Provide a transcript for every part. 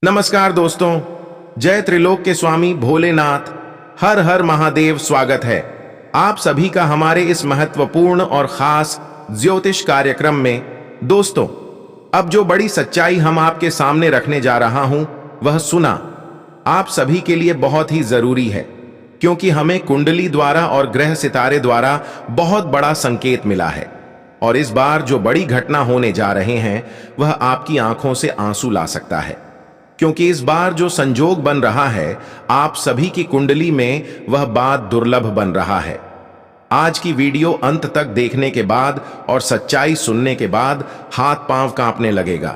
नमस्कार दोस्तों, जय त्रिलोक के स्वामी भोलेनाथ, हर हर महादेव। स्वागत है आप सभी का हमारे इस महत्वपूर्ण और खास ज्योतिष कार्यक्रम में। दोस्तों, अब जो बड़ी सच्चाई हम आपके सामने रखने जा रहा हूं, वह सुना आप सभी के लिए बहुत ही जरूरी है, क्योंकि हमें कुंडली द्वारा और ग्रह सितारे द्वारा बहुत बड़ा संकेत मिला है। और इस बार जो बड़ी घटना होने जा रहे हैं, वह आपकी आंखों से आंसू ला सकता है, क्योंकि इस बार जो संजोग बन रहा है आप सभी की कुंडली में, वह बात दुर्लभ बन रहा है। आज की वीडियो अंत तक देखने के बाद और सच्चाई सुनने के बाद हाथ पांव कांपने लगेगा,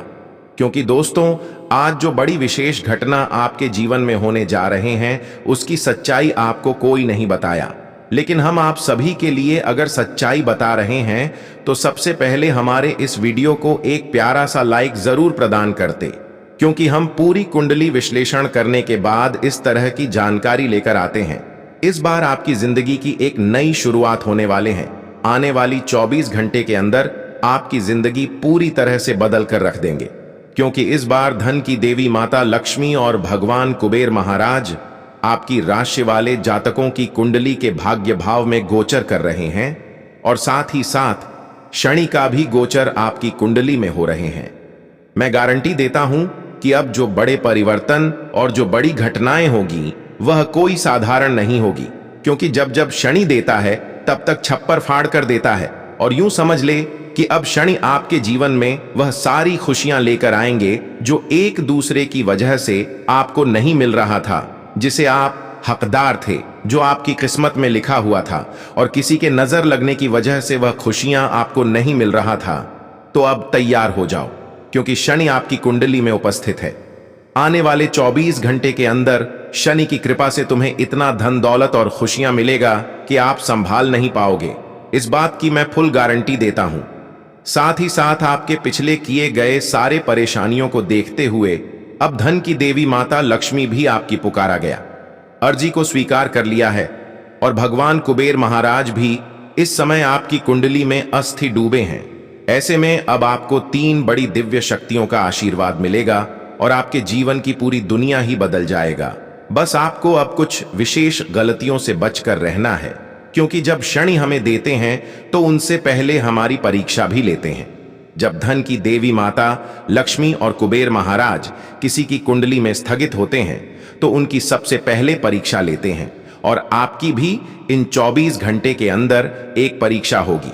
क्योंकि दोस्तों, आज जो बड़ी विशेष घटना आपके जीवन में होने जा रहे हैं, उसकी सच्चाई आपको कोई नहीं बताया। लेकिन हम आप सभी के लिए अगर सच्चाई बता रहे हैं, तो सबसे पहले हमारे इस वीडियो को एक प्यारा सा लाइक जरूर प्रदान करते, क्योंकि हम पूरी कुंडली विश्लेषण करने के बाद इस तरह की जानकारी लेकर आते हैं। इस बार आपकी जिंदगी की एक नई शुरुआत होने वाले हैं। आने वाली 24 घंटे के अंदर आपकी जिंदगी पूरी तरह से बदल कर रख देंगे, क्योंकि इस बार धन की देवी माता लक्ष्मी और भगवान कुबेर महाराज आपकी राशि वाले जातकों की कुंडली के भाग्य भाव में गोचर कर रहे हैं, और साथ ही साथ शनि का भी गोचर आपकी कुंडली में हो रहे हैं। मैं गारंटी देता हूं कि अब जो बड़े परिवर्तन और जो बड़ी घटनाएं होगी, वह कोई साधारण नहीं होगी, क्योंकि जब जब शनि देता है तब तक छप्पर फाड़ कर देता है। और यूं समझ ले कि अब शनि आपके जीवन में वह सारी खुशियां लेकर आएंगे जो एक दूसरे की वजह से आपको नहीं मिल रहा था, जिसे आप हकदार थे, जो आपकी किस्मत में लिखा हुआ था, और किसी के नजर लगने की वजह से वह खुशियां आपको नहीं मिल रहा था। तो अब तैयार हो जाओ, क्योंकि शनि आपकी कुंडली में उपस्थित है। आने वाले 24 घंटे के अंदर शनि की कृपा से तुम्हें इतना धन दौलत और खुशियां मिलेगा कि आप संभाल नहीं पाओगे। इस बात की मैं फुल गारंटी देता हूं। साथ ही साथ आपके पिछले किए गए सारे परेशानियों को देखते हुए अब धन की देवी माता लक्ष्मी भी आपकी पुकारा गया, अर्जी को स्वीकार कर लिया है। और भगवान कुबेर महाराज भी इस समय आपकी कुंडली में अस्थि डूबे हैं। ऐसे में अब आपको 3 बड़ी दिव्य शक्तियों का आशीर्वाद मिलेगा और आपके जीवन की पूरी दुनिया ही बदल जाएगा। बस आपको अब कुछ विशेष गलतियों से बचकर रहना है, क्योंकि जब शनि हमें देते हैं तो उनसे पहले हमारी परीक्षा भी लेते हैं। जब धन की देवी माता लक्ष्मी और कुबेर महाराज किसी की कुंडली में स्थगित होते हैं, तो उनकी सबसे पहले परीक्षा लेते हैं, और आपकी भी इन 24 घंटे के अंदर एक परीक्षा होगी।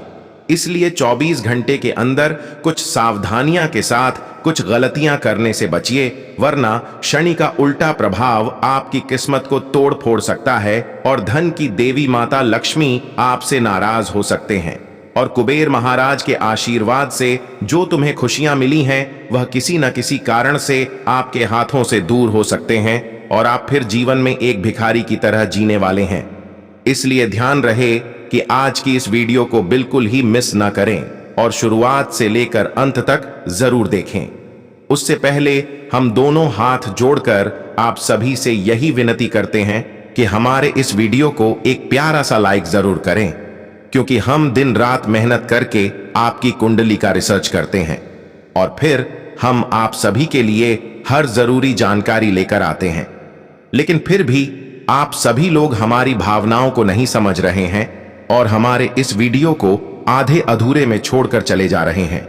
इसलिए 24 घंटे के अंदर कुछ सावधानियां के साथ कुछ गलतियां करने से बचिए, वरना शनि का उल्टा प्रभाव आपकी किस्मत को तोड़ फोड़ सकता है और धन की देवी माता लक्ष्मी आपसे नाराज हो सकते हैं। और कुबेर महाराज के आशीर्वाद से जो तुम्हें खुशियां मिली हैं, वह किसी न किसी कारण से आपके हाथों से दूर हो सकते हैं, और आप फिर जीवन में एक भिखारी की तरह जीने वाले हैं। इसलिए ध्यान रहे कि आज की इस वीडियो को बिल्कुल ही मिस ना करें और शुरुआत से लेकर अंत तक जरूर देखें। उससे पहले हम दोनों हाथ जोड़कर आप सभी से यही विनती करते हैं कि हमारे इस वीडियो को एक प्यारा सा लाइक जरूर करें, क्योंकि हम दिन रात मेहनत करके आपकी कुंडली का रिसर्च करते हैं, और फिर हम आप सभी के लिए हर जरूरी जानकारी लेकर आते हैं। लेकिन फिर भी आप सभी लोग हमारी भावनाओं को नहीं समझ रहे हैं और हमारे इस वीडियो को आधे अधूरे में छोड़कर चले जा रहे हैं।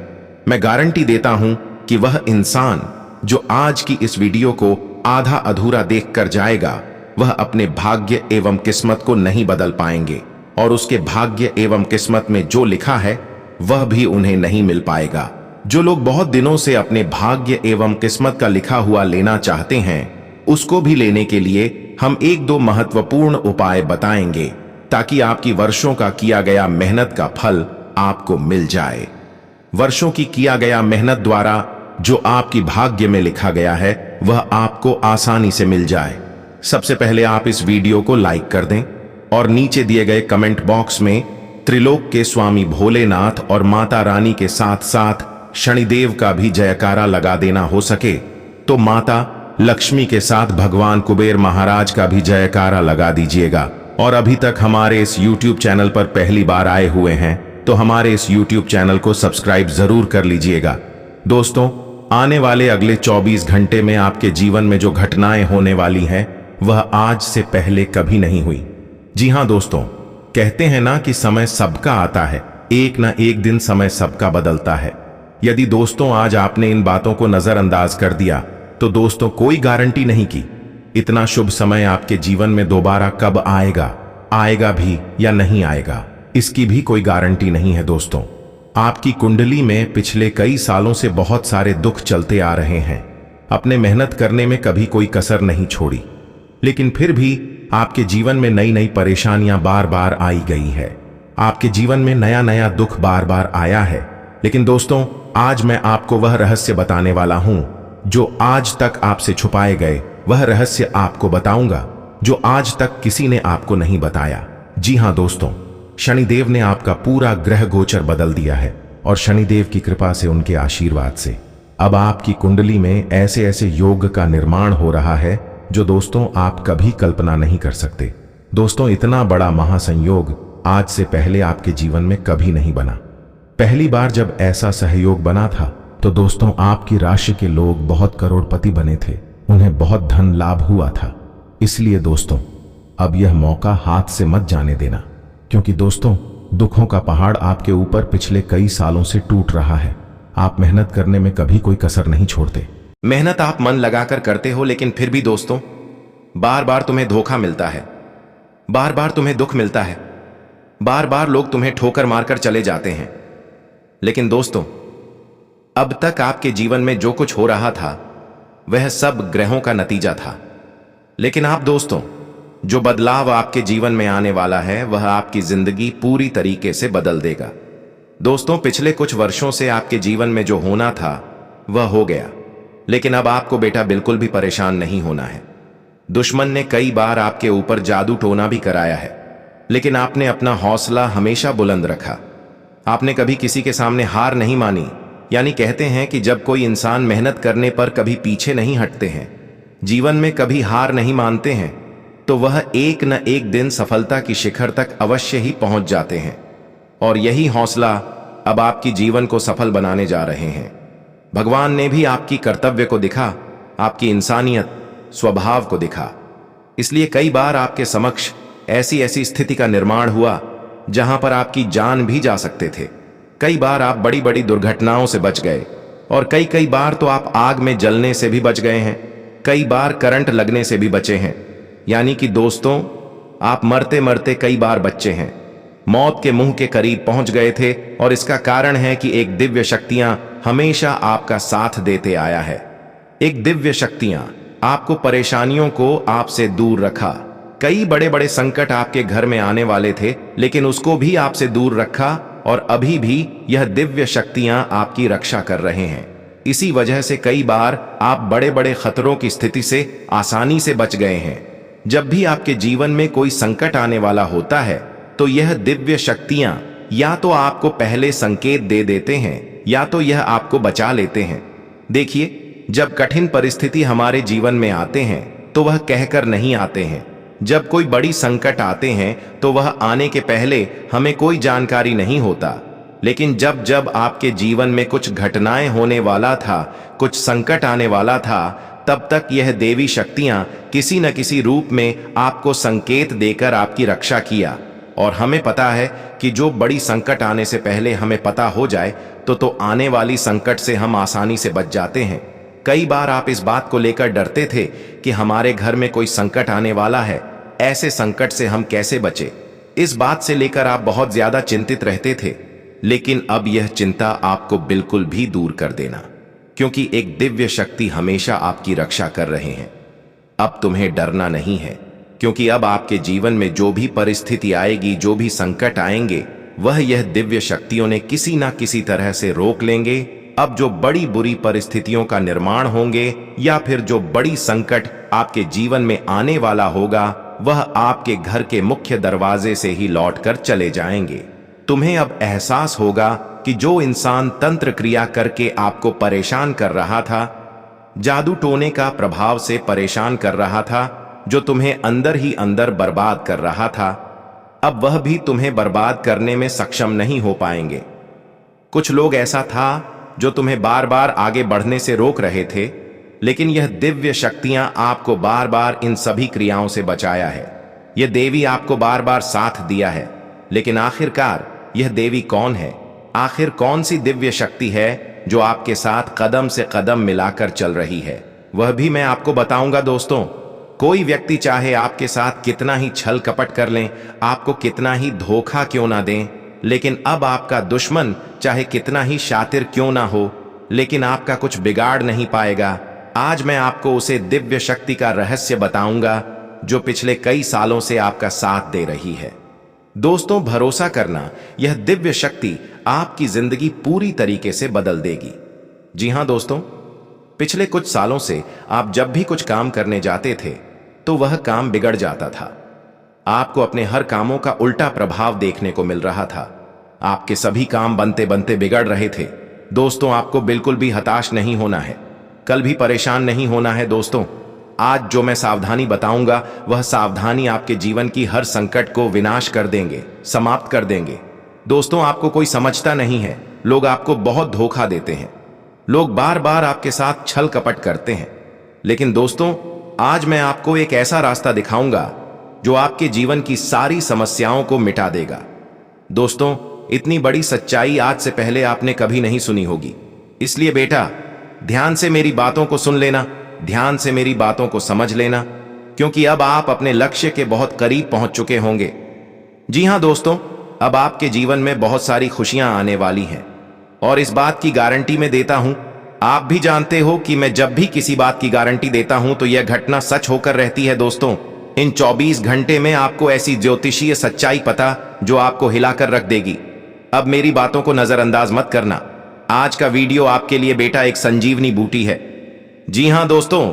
मैं गारंटी देता हूं कि वह इंसान जो आज की इस वीडियो को आधा अधूरा देखकर जाएगा, वह अपने भाग्य एवं किस्मत को नहीं बदल पाएंगे, और उसके भाग्य एवं किस्मत में जो लिखा है वह भी उन्हें नहीं मिल पाएगा। जो लोग बहुत दिनों से अपने भाग्य एवं किस्मत का लिखा हुआ लेना चाहते हैं, उसको भी लेने के लिए हम 1-2 महत्वपूर्ण उपाय बताएंगे, ताकि आपकी वर्षों का किया गया मेहनत का फल आपको मिल जाए। वर्षों की किया गया मेहनत द्वारा जो आपकी भाग्य में लिखा गया है, वह आपको आसानी से मिल जाए। सबसे पहले आप इस वीडियो को लाइक कर दें और नीचे दिए गए कमेंट बॉक्स में त्रिलोक के स्वामी भोलेनाथ और माता रानी के साथ साथ शनिदेव का भी जयकारा लगा देना। हो सके तो माता लक्ष्मी के साथ भगवान कुबेर महाराज का भी जयकारा लगा दीजिएगा। और अभी तक हमारे इस YouTube चैनल पर पहली बार आए हुए हैं, तो हमारे इस YouTube चैनल को सब्सक्राइब जरूर कर लीजिएगा। दोस्तों, आने वाले अगले 24 घंटे में आपके जीवन में जो घटनाएं होने वाली हैं वह आज से पहले कभी नहीं हुई। जी हां दोस्तों, कहते हैं ना कि समय सबका आता है, एक ना एक दिन समय सबका बदलता है। यदि दोस्तों आज आपने इन बातों को नजरअंदाज कर दिया तो दोस्तों कोई गारंटी नहीं की इतना शुभ समय आपके जीवन में दोबारा कब आएगा, आएगा भी या नहीं आएगा, इसकी भी कोई गारंटी नहीं है। दोस्तों, आपकी कुंडली में पिछले कई सालों से बहुत सारे दुख चलते आ रहे हैं। अपने मेहनत करने में कभी कोई कसर नहीं छोड़ी, लेकिन फिर भी आपके जीवन में नई नई परेशानियां बार बार आई गई है। आपके जीवन में नया नया दुख बार बार आया है। लेकिन दोस्तों, आज मैं आपको वह रहस्य बताने वाला हूं जो आज तक आपसे छुपाए गए। वह रहस्य आपको बताऊंगा जो आज तक किसी ने आपको नहीं बताया। जी हां दोस्तों, शनिदेव ने आपका पूरा ग्रह गोचर बदल दिया है और शनिदेव की कृपा से, उनके आशीर्वाद से अब आपकी कुंडली में ऐसे ऐसे योग का निर्माण हो रहा है जो दोस्तों आप कभी कल्पना नहीं कर सकते। दोस्तों, इतना बड़ा महासंयोग आज से पहले आपके जीवन में कभी नहीं बना। पहली बार जब ऐसा सहयोग बना था तो दोस्तों आपकी राशि के लोग बहुत करोड़पति बने थे, उन्हें बहुत धन लाभ हुआ था। इसलिए दोस्तों, अब यह मौका हाथ से मत जाने देना, क्योंकि दोस्तों दुखों का पहाड़ आपके ऊपर पिछले कई सालों से टूट रहा है। आप मेहनत करने में कभी कोई कसर नहीं छोड़ते। मेहनत आप मन लगाकर करते हो, लेकिन फिर भी दोस्तों बार बार तुम्हें धोखा मिलता है, बार बार तुम्हें दुख मिलता है, बार बार लोग तुम्हें ठोकर मारकर चले जाते हैं। लेकिन दोस्तों, अब तक आपके जीवन में जो कुछ हो रहा था वह सब ग्रहों का नतीजा था। लेकिन आप दोस्तों, जो बदलाव आपके जीवन में आने वाला है वह आपकी जिंदगी पूरी तरीके से बदल देगा। दोस्तों, पिछले कुछ वर्षों से आपके जीवन में जो होना था वह हो गया, लेकिन अब आपको बेटा बिल्कुल भी परेशान नहीं होना है। दुश्मन ने कई बार आपके ऊपर जादू टोना भी कराया है, लेकिन आपने अपना हौसला हमेशा बुलंद रखा। आपने कभी किसी के सामने हार नहीं मानी। यानी कहते हैं कि जब कोई इंसान मेहनत करने पर कभी पीछे नहीं हटते हैं, जीवन में कभी हार नहीं मानते हैं, तो वह एक न एक दिन सफलता की शिखर तक अवश्य ही पहुंच जाते हैं। और यही हौसला अब आपकी जीवन को सफल बनाने जा रहे हैं। भगवान ने भी आपकी कर्तव्य को दिखा, आपकी इंसानियत स्वभाव को दिखा। इसलिए कई बार आपके समक्ष ऐसी ऐसी स्थिति का निर्माण हुआ जहां पर आपकी जान भी जा सकते थे। कई बार आप बड़ी बड़ी दुर्घटनाओं से बच गए और कई बार तो आप आग में जलने से भी बच गए हैं, कई बार करंट लगने से भी बचे हैं। यानी कि दोस्तों, आप मरते मरते कई बार बचे हैं, मौत के मुंह के करीब पहुंच गए थे। और इसका कारण है कि एक दिव्य शक्तियां हमेशा आपका साथ देते आया है। एक दिव्य शक्तियां आपको परेशानियों को आपसे दूर रखा। कई बड़े बड़े संकट आपके घर में आने वाले थे, लेकिन उसको भी आपसे दूर रखा और अभी भी यह दिव्य शक्तियां आपकी रक्षा कर रहे हैं। इसी वजह से कई बार आप बड़े बड़े खतरों की स्थिति से आसानी से बच गए हैं। जब भी आपके जीवन में कोई संकट आने वाला होता है तो यह दिव्य शक्तियां या तो आपको पहले संकेत दे देते हैं या तो यह आपको बचा लेते हैं। देखिए, जब कठिन परिस्थिति हमारे जीवन में आते हैं तो वह कहकर नहीं आते हैं। जब कोई बड़ी संकट आते हैं तो वह आने के पहले हमें कोई जानकारी नहीं होता। लेकिन जब जब आपके जीवन में कुछ घटनाएं होने वाला था, कुछ संकट आने वाला था, तब तक यह देवी शक्तियां किसी न किसी रूप में आपको संकेत देकर आपकी रक्षा किया। और हमें पता है कि जो बड़ी संकट आने से पहले हमें पता हो जाए तो आने वाली संकट से हम आसानी से बच जाते हैं। कई बार आप इस बात को लेकर डरते थे कि हमारे घर में कोई संकट आने वाला है, ऐसे संकट से हम कैसे बचे। इस बात से लेकर आप बहुत ज्यादा चिंतित रहते थे। लेकिन अब यह चिंता आपको बिल्कुल भी दूर कर देना, क्योंकि एक दिव्य शक्ति हमेशा आपकी रक्षा कर रहे हैं। अब तुम्हें डरना नहीं है, क्योंकि अब आपके जीवन में जो भी परिस्थिति आएगी, जो भी संकट आएंगे, वह यह दिव्य शक्तियों ने किसी ना किसी तरह से रोक लेंगे। अब जो बड़ी बुरी परिस्थितियों का निर्माण होंगे या फिर जो बड़ी संकट आपके जीवन में आने वाला होगा, वह आपके घर के मुख्य दरवाजे से ही लौटकर चले जाएंगे। तुम्हें अब एहसास होगा कि जो इंसान तंत्र क्रिया करके आपको परेशान कर रहा था, जादू टोने का प्रभाव से परेशान कर रहा था, जो तुम्हें अंदर ही अंदर बर्बाद कर रहा था, अब वह भी तुम्हें बर्बाद करने में सक्षम नहीं हो पाएंगे। कुछ लोग ऐसा था जो तुम्हें बार बार आगे बढ़ने से रोक रहे थे, लेकिन यह दिव्य शक्तियां आपको बार बार इन सभी क्रियाओं से बचाया है। यह देवी आपको बार बार साथ दिया है, लेकिन आखिरकार यह देवी कौन है? आखिर कौन सी दिव्य शक्ति है जो आपके साथ कदम से कदम मिलाकर चल रही है? वह भी मैं आपको बताऊंगा दोस्तों। कोई व्यक्ति चाहे आपके साथ कितना ही छल कपट कर लें, आपको कितना ही धोखा क्यों ना दें, लेकिन अब आपका दुश्मन चाहे कितना ही शातिर क्यों ना हो, लेकिन आपका कुछ बिगाड़ नहीं पाएगा। आज मैं आपको उसे दिव्य शक्ति का रहस्य बताऊंगा जो पिछले कई सालों से आपका साथ दे रही है। दोस्तों, भरोसा करना, यह दिव्य शक्ति आपकी जिंदगी पूरी तरीके से बदल देगी। जी हां दोस्तों, पिछले कुछ सालों से आप जब भी कुछ काम करने जाते थे तो वह काम बिगड़ जाता था। आपको अपने हर कामों का उल्टा प्रभाव देखने को मिल रहा था। आपके सभी काम बनते बनते बिगड़ रहे थे। दोस्तों, आपको बिल्कुल भी हताश नहीं होना है, कल भी परेशान नहीं होना है। दोस्तों, आज जो मैं सावधानी बताऊंगा वह सावधानी आपके जीवन की हर संकट को विनाश कर देंगे, समाप्त कर देंगे। दोस्तों, आपको कोई समझता नहीं है, लोग आपको बहुत धोखा देते हैं, लोग बार बार आपके साथ छल कपट करते हैं, लेकिन दोस्तों आज मैं आपको एक ऐसा रास्ता दिखाऊंगा जो आपके जीवन की सारी समस्याओं को मिटा देगा। दोस्तों, इतनी बड़ी सच्चाई आज से पहले आपने कभी नहीं सुनी होगी, इसलिए बेटा ध्यान से मेरी बातों को सुन लेना, ध्यान से मेरी बातों को समझ लेना, क्योंकि अब आप अपने लक्ष्य के बहुत करीब पहुंच चुके होंगे। जी हां दोस्तों, अब आपके जीवन में बहुत सारी खुशियां आने वाली हैं और इस बात की गारंटी मैं देता हूं। आप भी जानते हो कि मैं जब भी किसी बात की गारंटी देता हूं तो यह घटना सच होकर रहती है। दोस्तों, इन 24 घंटे में आपको ऐसी ज्योतिषीय सच्चाई पता जो आपको हिलाकर रख देगी। अब मेरी बातों को नजरअंदाज मत करना। आज का वीडियो आपके लिए बेटा एक संजीवनी बूटी है। जी हां दोस्तों,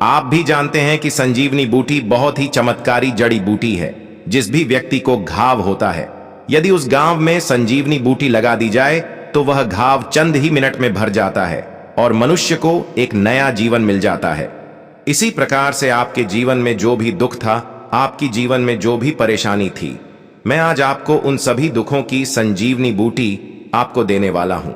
आप भी जानते हैं कि संजीवनी बूटी बहुत ही चमत्कारी जड़ी बूटी है। जिस भी व्यक्ति को घाव होता है, यदि उस घाव में संजीवनी बूटी लगा दी जाए तो वह घाव चंद ही मिनट में भर जाता है और मनुष्य को एक नया जीवन मिल जाता है। इसी प्रकार से आपके जीवन में जो भी दुख था, आपकी जीवन में जो भी परेशानी थी, मैं आज आपको उन सभी दुखों की संजीवनी बूटी आपको देने वाला हूं,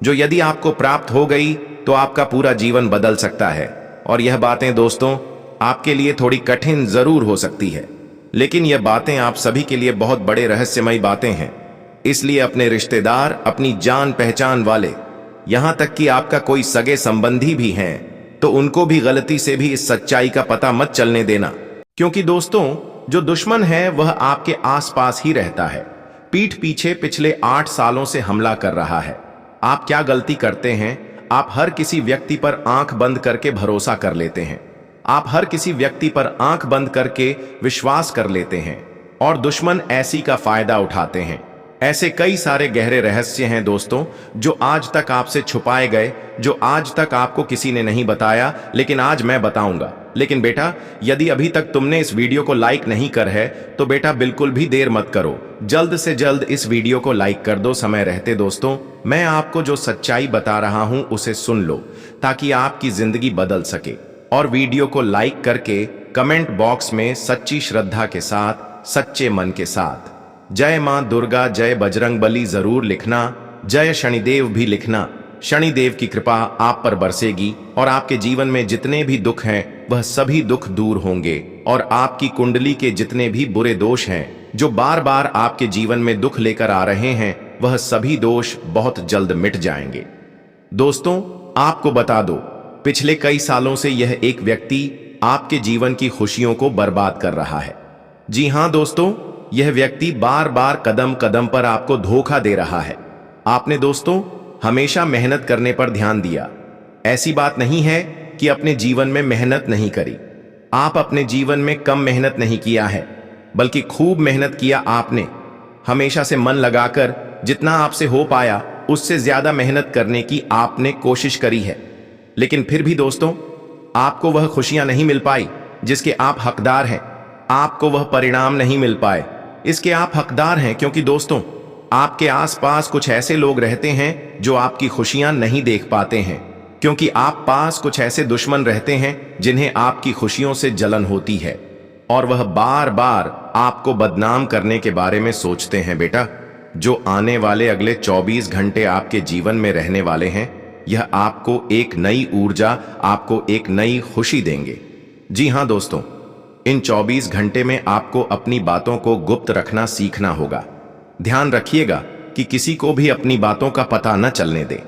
जो यदि आपको प्राप्त हो गई तो आपका पूरा जीवन बदल सकता है। और यह बातें दोस्तों आपके लिए थोड़ी कठिन जरूर हो सकती है, लेकिन यह बातें आप सभी के लिए बहुत बड़े रहस्यमयी बातें हैं। इसलिए अपने रिश्तेदार, अपनी जान पहचान वाले, यहां तक कि आपका कोई सगे संबंधी भी हैं, तो उनको भी गलती से भी इस सच्चाई का पता मत चलने देना, क्योंकि दोस्तों जो दुश्मन है वह आपके आसपास ही रहता है, पीठ पीछे पिछले 8 सालों से हमला कर रहा है। आप क्या गलती करते हैं? आप हर किसी व्यक्ति पर आंख बंद करके भरोसा कर लेते हैं, आप हर किसी व्यक्ति पर आंख बंद करके विश्वास कर लेते हैं और दुश्मन ऐसी का फायदा उठाते हैं। ऐसे कई सारे गहरे रहस्य हैं दोस्तों जो आज तक आपसे छुपाए गए, जो आज तक आपको किसी ने नहीं बताया, लेकिन आज मैं बताऊंगा। लेकिन बेटा, यदि अभी तक तुमने इस वीडियो को लाइक नहीं कर है तो बेटा बिल्कुल भी देर मत करो, जल्द से जल्द इस वीडियो को लाइक कर दो समय रहते। दोस्तों, मैं आपको जो सच्चाई बता रहा हूं उसे सुन लो ताकि आपकी जिंदगी बदल सके। और वीडियो को लाइक करके कमेंट बॉक्स में सच्ची श्रद्धा के साथ, सच्चे मन के साथ जय मां दुर्गा, जय बजरंग बली जरूर लिखना, जय शनिदेव भी लिखना। शनिदेव की कृपा आप पर बरसेगी और आपके जीवन में जितने भी दुख हैं वह सभी दुख दूर होंगे और आपकी कुंडली के जितने भी बुरे दोष हैं जो बार बार आपके जीवन में दुख लेकर आ रहे हैं, वह सभी दोष बहुत जल्द मिट जाएंगे। दोस्तों, आपको बता दो, पिछले कई सालों से यह एक व्यक्ति आपके जीवन की खुशियों को बर्बाद कर रहा है। जी हां दोस्तों, यह व्यक्ति बार बार कदम कदम पर आपको धोखा दे रहा है। आपने दोस्तों हमेशा मेहनत करने पर ध्यान दिया। ऐसी बात नहीं है कि अपने जीवन में मेहनत नहीं करी। आप अपने जीवन में कम मेहनत नहीं किया है, बल्कि खूब मेहनत किया। आपने हमेशा से मन लगाकर जितना आपसे हो पाया उससे ज्यादा मेहनत करने की आपने कोशिश करी है, लेकिन फिर भी दोस्तों आपको वह खुशियां नहीं मिल पाई जिसके आप हकदार हैं। आपको वह परिणाम नहीं मिल पाए इसके आप हकदार हैं, क्योंकि दोस्तों आपके आसपास कुछ ऐसे लोग रहते हैं जो आपकी खुशियां नहीं देख पाते हैं, क्योंकि आप पास कुछ ऐसे दुश्मन रहते हैं जिन्हें आपकी खुशियों से जलन होती है और वह बार बार आपको बदनाम करने के बारे में सोचते हैं। बेटा, जो आने वाले अगले 24 घंटे आपके जीवन में रहने वाले हैं यह आपको एक नई ऊर्जा, आपको एक नई खुशी देंगे। जी हाँ दोस्तों, इन 24 घंटे में आपको अपनी बातों को गुप्त रखना सीखना होगा। ध्यान रखिएगा कि किसी को भी अपनी बातों का पता न चलने दे,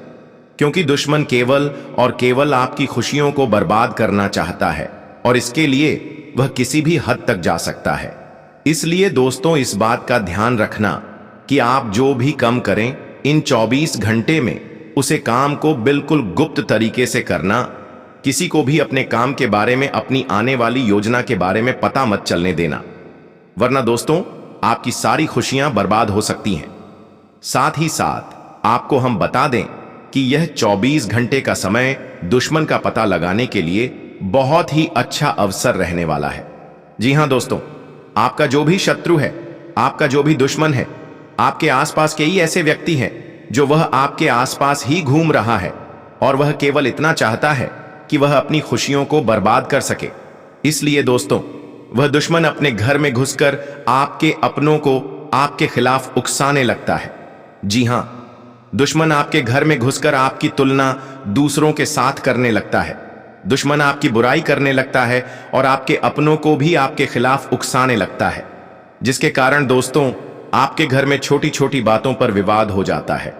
क्योंकि दुश्मन केवल और केवल आपकी खुशियों को बर्बाद करना चाहता है और इसके लिए वह किसी भी हद तक जा सकता है। इसलिए दोस्तों, इस बात का ध्यान रखना कि आप जो भी काम करें, इन 24 घंटे में उसे काम को बिल्कुल गुप्त तरीके से करना। किसी को भी अपने काम के बारे में, अपनी आने वाली योजना के बारे में पता मत चलने देना, वरना दोस्तों आपकी सारी खुशियां बर्बाद हो सकती हैं। साथ ही साथ आपको हम बता दें कि यह 24 घंटे का समय दुश्मन का पता लगाने के लिए बहुत ही अच्छा अवसर रहने वाला है। जी हां दोस्तों, आपका जो भी शत्रु है, आपका जो भी दुश्मन है, आपके आसपास के ही ऐसे व्यक्ति हैं जो वह आपके आसपास ही घूम रहा है और वह केवल इतना चाहता है कि वह अपनी खुशियों को बर्बाद कर सके। इसलिए दोस्तों, वह दुश्मन अपने घर में घुसकर आपके अपनों को आपके खिलाफ उकसाने लगता है। जी हां, दुश्मन आपके घर में घुसकर आपकी तुलना दूसरों के साथ करने लगता है। दुश्मन आपकी बुराई करने लगता है और आपके अपनों को भी आपके खिलाफ उकसाने लगता है, जिसके कारण दोस्तों आपके घर में छोटी छोटी बातों पर विवाद हो जाता है।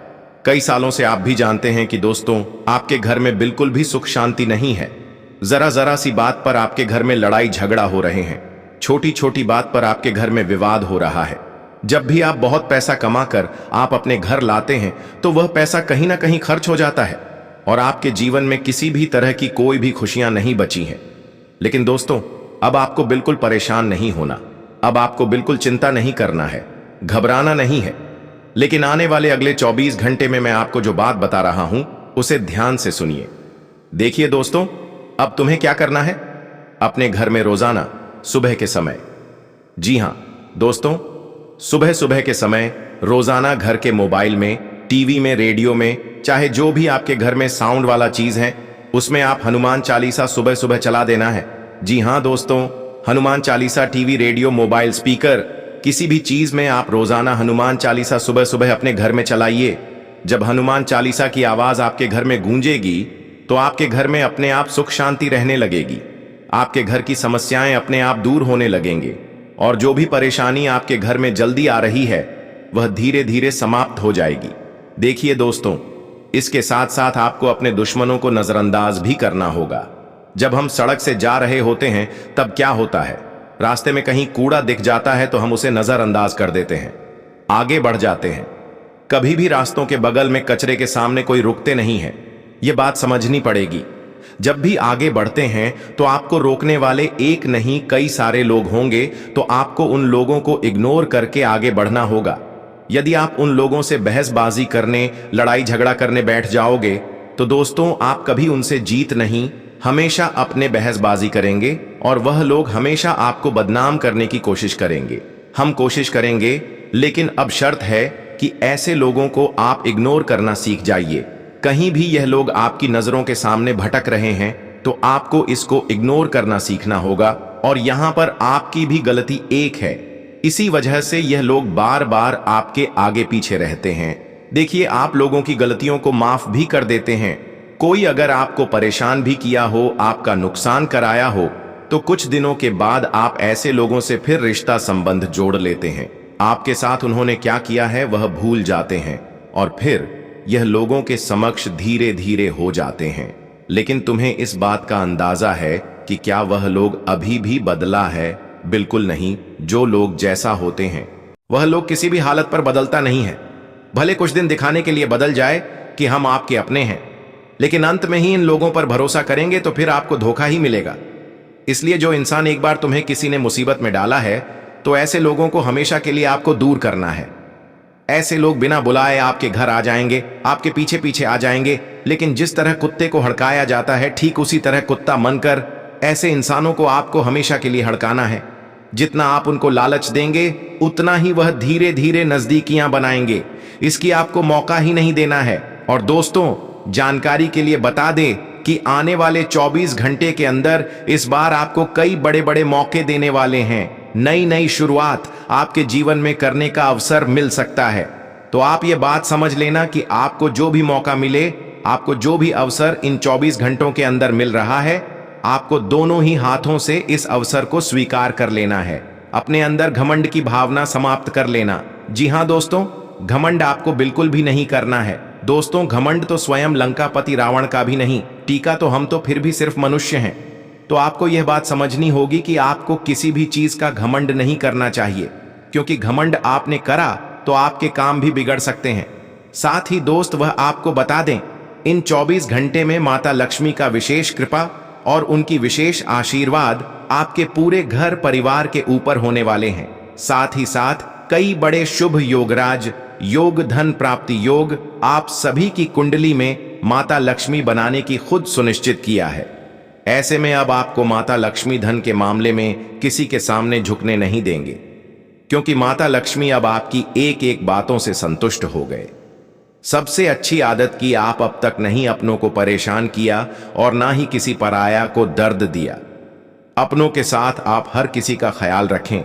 कई सालों से आप भी जानते हैं कि दोस्तों आपके घर में बिल्कुल भी सुख शांति नहीं है। जरा जरा सी बात पर आपके घर में लड़ाई झगड़ा हो रहे हैं, छोटी छोटी बात पर आपके घर में विवाद हो रहा है। जब भी आप बहुत पैसा कमाकर आप अपने घर लाते हैं तो वह पैसा कहीं ना कहीं खर्च हो जाता है और आपके जीवन में किसी भी तरह की कोई भी खुशियां नहीं बची हैं। लेकिन दोस्तों, अब आपको बिल्कुल परेशान नहीं होना, अब आपको बिल्कुल चिंता नहीं करना है, घबराना नहीं है। लेकिन आने वाले अगले 24 घंटे में मैं आपको जो बात बता रहा हूं उसे ध्यान से सुनिए। देखिए दोस्तों, अब तुम्हें क्या करना है, अपने घर में रोजाना सुबह के समय, जी हां दोस्तों, सुबह सुबह के समय रोजाना घर के मोबाइल में, टीवी में, रेडियो में, चाहे जो भी आपके घर में साउंड वाला चीज है, उसमें आप हनुमान चालीसा सुबह सुबह चला देना है। जी हां दोस्तों, Hanuman Chalisa, TV, radio, mobile, speaker, किसी भी चीज में आप रोजाना हनुमान चालीसा सुबह सुबह अपने घर में चलाइए। जब हनुमान चालीसा की आवाज आपके घर में गूंजेगी तो आपके घर में अपने आप सुख शांति रहने लगेगी, आपके घर की समस्याएं अपने आप दूर होने लगेंगे और जो भी परेशानी आपके घर में जल्दी आ रही है वह धीरे धीरे समाप्त हो जाएगी। देखिए दोस्तों, इसके साथ साथ आपको अपने दुश्मनों को नजरअंदाज भी करना होगा। जब हम सड़क से जा रहे होते हैं तब क्या होता है, रास्ते में कहीं कूड़ा दिख जाता है तो हम उसे नजरअंदाज कर देते हैं, आगे बढ़ जाते हैं। कभी भी रास्तों के बगल में कचरे के सामने कोई रुकते नहीं है, यह बात समझनी पड़ेगी। जब भी आगे बढ़ते हैं तो आपको रोकने वाले एक नहीं कई सारे लोग होंगे, तो आपको उन लोगों को इग्नोर करके आगे बढ़ना होगा। यदि आप उन लोगों से बहसबाजी करने, लड़ाई झगड़ा करने बैठ जाओगे तो दोस्तों आप कभी उनसे जीत नहीं, हमेशा अपने बहसबाजी करेंगे और वह लोग हमेशा आपको बदनाम करने की कोशिश करेंगे। हम कोशिश करेंगे, लेकिन अब शर्त है कि ऐसे लोगों को आप इग्नोर करना सीख जाइए। कहीं भी यह लोग आपकी नजरों के सामने भटक रहे हैं तो आपको इसको इग्नोर करना सीखना होगा और यहां पर आपकी भी गलती एक है, इसी वजह से यह लोग बार बार आपके आगे पीछे रहते हैं। देखिए, आप लोगों की गलतियों को माफ भी कर देते हैं। कोई अगर आपको परेशान भी किया हो, आपका नुकसान कराया हो, तो कुछ दिनों के बाद आप ऐसे लोगों से फिर रिश्ता संबंध जोड़ लेते हैं। आपके साथ उन्होंने क्या किया है वह भूल जाते हैं और फिर यह लोगों के समक्ष धीरे धीरे हो जाते हैं। लेकिन तुम्हें इस बात का अंदाजा है कि क्या वह लोग अभी भी बदला है? बिल्कुल नहीं। जो लोग जैसा होते हैं वह लोग किसी भी हालत पर बदलता नहीं है। भले कुछ दिन दिखाने के लिए बदल जाए कि हम आपके अपने हैं, लेकिन अंत में ही इन लोगों पर भरोसा करेंगे तो फिर आपको धोखा ही मिलेगा। इसलिए जो इंसान एक बार तुम्हें किसी ने मुसीबत में डाला है तो ऐसे लोगों को हमेशा के लिए आपको दूर करना है। ऐसे लोग बिना बुलाए आपके घर आ जाएंगे, आपके पीछे पीछे आ जाएंगे, लेकिन जिस तरह कुत्ते को हड़काया जाता है ठीक उसी तरह कुत्ता मनकर ऐसे इंसानों को आपको हमेशा के लिए हड़काना है। जितना आप उनको लालच देंगे उतना ही वह धीरे धीरे नजदीकियां बनाएंगे। इसकी आपको मौका ही नहीं देना है। और दोस्तों, जानकारी के लिए बता दें कि आने वाले 24 घंटे के अंदर इस बार आपको कई बड़े बड़े मौके देने वाले हैं। नई नई शुरुआत आपके जीवन में करने का अवसर मिल सकता है। तो आप ये बात समझ लेना कि आपको जो भी मौका मिले आपको जो भी अवसर इन 24 घंटों के अंदर मिल रहा है, आपको दोनों ही हाथों से इस अवसर को स्वीकार कर लेना है। अपने अंदर घमंड की भावना समाप्त कर लेना। जी हां दोस्तों, घमंड आपको बिल्कुल भी नहीं करना है। दोस्तों, घमंड तो स्वयं लंकापति रावण का भी नहीं, टीका तो हम तो फिर भी सिर्फ मनुष्य हैं। तो आपको यह बात समझनी होगी कि आपको किसी भी चीज का घमंड नहीं करना चाहिए, क्योंकि घमंड आपने करा तो आपके काम भी बिगड़ सकते हैं। साथ ही दोस्त, वह आपको बता दें, इन 24 घंटे में माता लक्ष्मी का विशेष कृपा और उनकी विशेष आशीर्वाद आपके पूरे घर परिवार के ऊपर होने वाले हैं। साथ ही साथ कई बड़े शुभ योगराज योग, धन प्राप्ति योग आप सभी की कुंडली में माता लक्ष्मी बनाने की खुद सुनिश्चित किया है। ऐसे में अब आपको माता लक्ष्मी धन के मामले में किसी के सामने झुकने नहीं देंगे, क्योंकि माता लक्ष्मी अब आपकी एक एक बातों से संतुष्ट हो गए। सबसे अच्छी आदत की आप अब तक नहीं अपनों को परेशान किया और ना ही किसी पराया को दर्द दिया। अपनों के साथ आप हर किसी का ख्याल रखें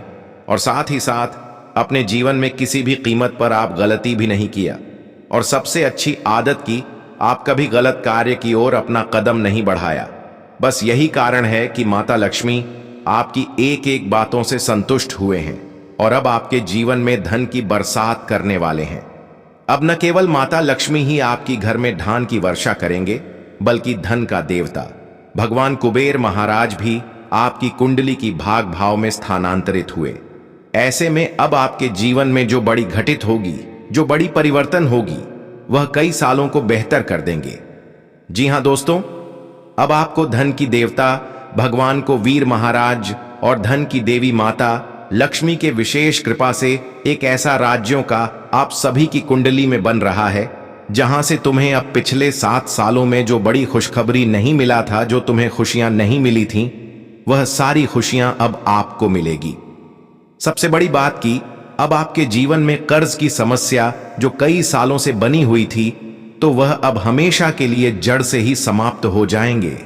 और साथ ही साथ अपने जीवन में किसी भी कीमत पर आप गलती भी नहीं किया। और सबसे अच्छी आदत की, आप कभी गलत कार्य की ओर अपना कदम नहीं बढ़ाया। बस यही कारण है कि माता लक्ष्मी आपकी एक एक बातों से संतुष्ट हुए हैं और अब आपके जीवन में धन की बरसात करने वाले हैं। अब न केवल माता लक्ष्मी ही आपकी घर में धान की वर्षा करेंगे, बल्कि धन का देवता भगवान कुबेर महाराज भी आपकी कुंडली की भाग भाव में स्थानांतरित हुए। ऐसे में अब आपके जीवन में जो बड़ी घटित होगी, जो बड़ी परिवर्तन होगी, वह कई सालों को बेहतर कर देंगे। जी हां दोस्तों, अब आपको धन की देवता भगवान को वीर महाराज और धन की देवी माता लक्ष्मी के विशेष कृपा से एक ऐसा राज्यों का आप सभी की कुंडली में बन रहा है, जहां से तुम्हें अब पिछले 7 सालों में जो बड़ी खुशखबरी नहीं मिला था, जो तुम्हें खुशियां नहीं मिली थीं, वह सारी खुशियां अब आपको मिलेगी। सबसे बड़ी बात की, अब आपके जीवन में कर्ज की समस्या जो कई सालों से बनी हुई थी, तो वह अब हमेशा के लिए जड़ से ही समाप्त हो जाएंगे।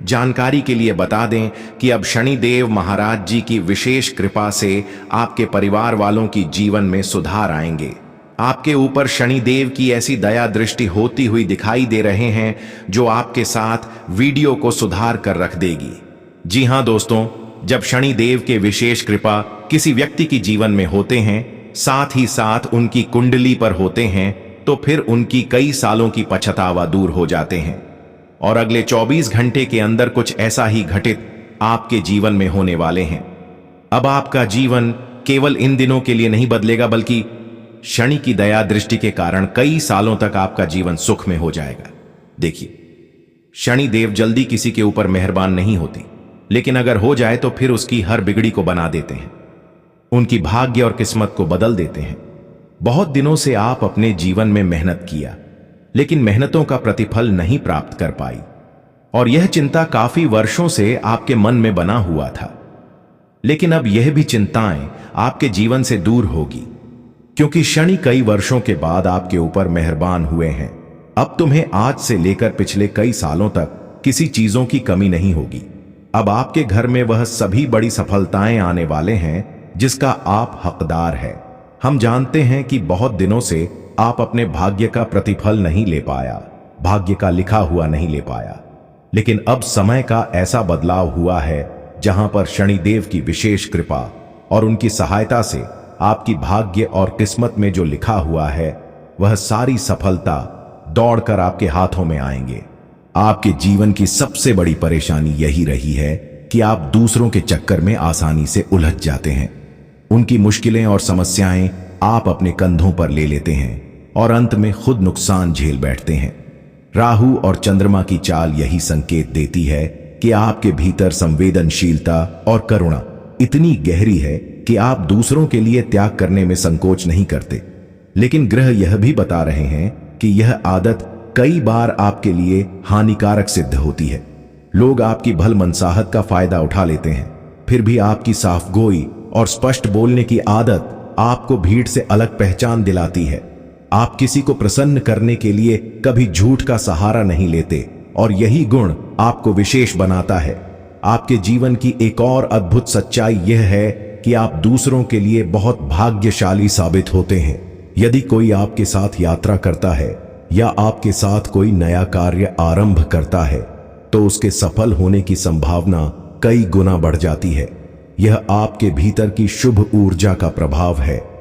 जानकारी के लिए बता दें कि अब शनिदेव महाराज जी की विशेष कृपा से आपके परिवार वालों की जीवन में सुधार आएंगे। आपके ऊपर शनिदेव की ऐसी दया दृष्टि होती हुई दिखाई दे रहे हैं, जो आपके साथ वीडियो को सुधार कर रख देगी। जी हां दोस्तों, जब शनिदेव के विशेष कृपा किसी व्यक्ति की जीवन में होते हैं, साथ ही साथ उनकी कुंडली पर होते हैं, तो फिर उनकी कई सालों की पछतावा दूर हो जाते हैं और अगले 24 घंटे के अंदर कुछ ऐसा ही घटित आपके जीवन में होने वाले हैं। अब आपका जीवन केवल इन दिनों के लिए नहीं बदलेगा, बल्कि शनि की दया दृष्टि के कारण कई सालों तक आपका जीवन सुख में हो जाएगा। देखिए, शनि देव जल्दी किसी के ऊपर मेहरबान नहीं होती, लेकिन अगर हो जाए तो फिर उसकी हर बिगड़ी को बना देते हैं, उनकी भाग्य और किस्मत को बदल देते हैं। बहुत दिनों से आप अपने जीवन में मेहनत किया, लेकिन मेहनतों का प्रतिफल नहीं प्राप्त कर पाई, और यह चिंता काफी वर्षों से आपके मन में बना हुआ था। लेकिन अब यह भी चिंताएं आपके जीवन से दूर होगी, क्योंकि शनि कई वर्षों के बाद आपके ऊपर मेहरबान हुए हैं। अब तुम्हें आज से लेकर पिछले कई सालों तक किसी चीजों की कमी नहीं होगी। अब आपके घर में वह सभी बड़ी सफलताएं आने वाले हैं जिसका आप हकदार है। हम जानते हैं कि बहुत दिनों से आप अपने भाग्य का प्रतिफल नहीं ले पाया, भाग्य का लिखा हुआ नहीं ले पाया, लेकिन अब समय का ऐसा बदलाव हुआ है जहां पर शनिदेव की विशेष कृपा और उनकी सहायता से आपकी भाग्य और किस्मत में जो लिखा हुआ है, वह सारी सफलता दौड़कर आपके हाथों में आएंगे। आपके जीवन की सबसे बड़ी परेशानी यही रही है कि आप दूसरों के चक्कर में आसानी से उलझ जाते हैं। उनकी मुश्किलें और समस्याएं आप अपने कंधों पर ले लेते हैं और अंत में खुद नुकसान झेल बैठते हैं। राहु और चंद्रमा की चाल यही संकेत देती है कि आपके भीतर संवेदनशीलता और करुणा इतनी गहरी है कि आप दूसरों के लिए त्याग करने में संकोच नहीं करते। लेकिन ग्रह यह भी बता रहे हैं कि यह आदत कई बार आपके लिए हानिकारक सिद्ध होती है। लोग आपकी भलमनसाहत का फायदा उठा लेते हैं, फिर भी आपकी साफगोई और स्पष्ट बोलने की आदत आपको भीड़ से अलग पहचान दिलाती है। आप किसी को प्रसन्न करने के लिए कभी झूठ का सहारा नहीं लेते और यही गुण आपको विशेष बनाता है। आपके जीवन की एक और अद्भुत सच्चाई यह है कि आप दूसरों के लिए बहुत भाग्यशाली साबित होते हैं। यदि कोई आपके साथ यात्रा करता है या आपके साथ कोई नया कार्य आरंभ करता है तो उसके सफल होने की संभावना कई गुना बढ़ जाती है। यह आपके भीतर की शुभ ऊर्जा का प्रभाव है।